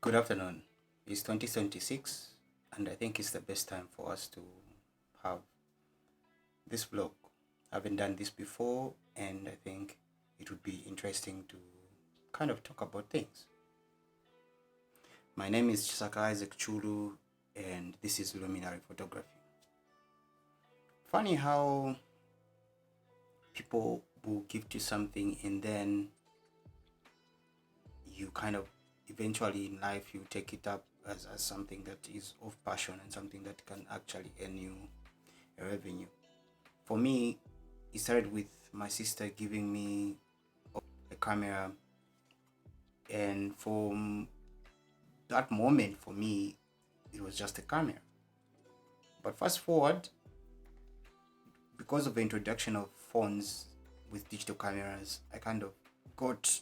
Good afternoon. It's 2026, and I think it's the best time for us to have this vlog. I haven't done this before, and I think it would be interesting to kind of talk about things. My name is Chisaka Isaac Chulu, and this is Luminary Photography. Funny how people will gift you something, and then you kind of eventually in life you take it up as something that is of passion and something that can actually earn you a revenue. For me, it started with my sister giving me a camera, and from that moment for me it was just a camera. But fast forward, because of the introduction of phones with digital cameras, I kind of got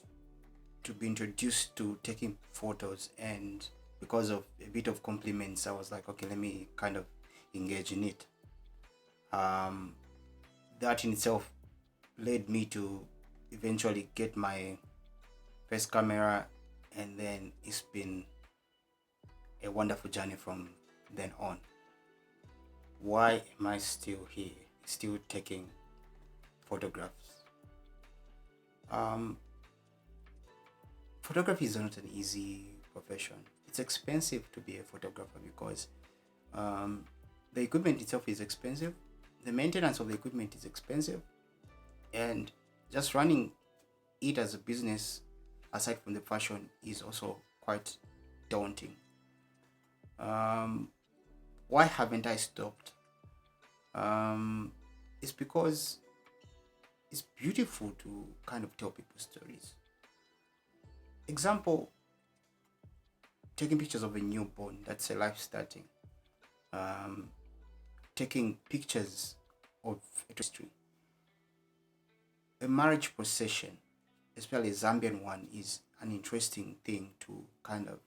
to be introduced to taking photos, and because of a bit of compliments I was like, okay, let me kind of engage in it. That in itself led me to eventually get my first camera, and then it's been a wonderful journey from then on. Why am I still here, still taking photographs? Photography is not an easy profession. It's expensive to be a photographer because the equipment itself is expensive, the maintenance of the equipment is expensive, and just running it as a business aside from the passion is also quite daunting. Why haven't I stopped? It's because it's beautiful to kind of tell people stories. Example, taking pictures of a newborn, that's a life starting. Taking pictures of history. A marriage procession, especially a Zambian one, is an interesting thing to kind of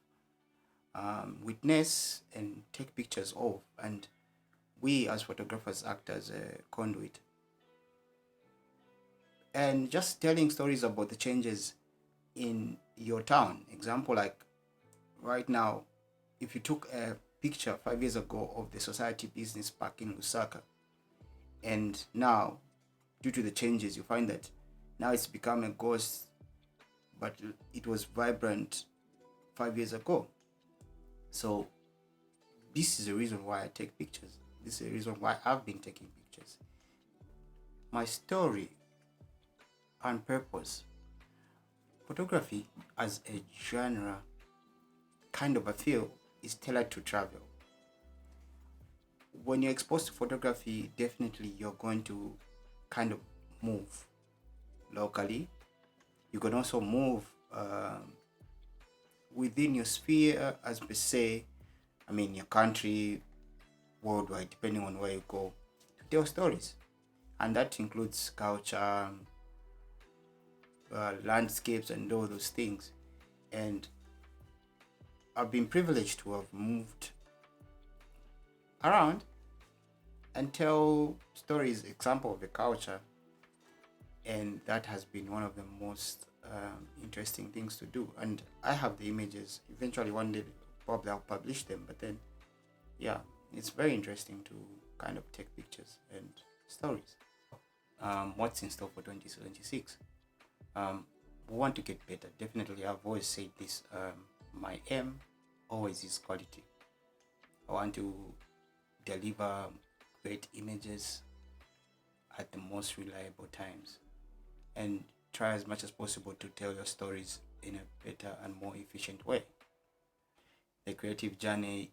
witness and take pictures of, and we as photographers act as a conduit. And just telling stories about the changes in your town. Example, like right now, if you took a picture 5 years ago of the Society Business Park in Lusaka, and now due to the changes you find that now it's become a ghost, but it was vibrant 5 years ago. So this is the reason why I take pictures. This is the reason why I've been taking pictures. My story and purpose. Photography as a genre, kind of a feel, is tailored to travel. When you're exposed to photography, definitely you're going to kind of move locally. You can also move within your sphere, as per se, I mean your country, worldwide, depending on where you go, to tell stories. And that includes culture, landscapes, and all those things. And I've been privileged to have moved around and tell stories, example of the culture, and that has been one of the most interesting things to do. And I have the images. Eventually one day probably I'll publish them, but then yeah, it's very interesting to kind of take pictures and stories. What's in store for 2026? We want to get better. Definitely, I've always said this. My aim always is quality. I want to deliver great images at the most reliable times, and try as much as possible to tell your stories in a better and more efficient way. The creative journey,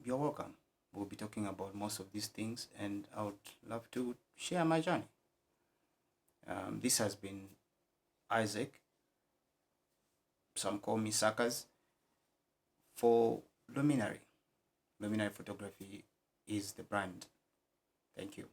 you're welcome. We'll be talking about most of these things, and I would love to share my journey. This has been Isaac. Some call me Sakas, for Luminary. Luminary Photography is the brand. Thank you.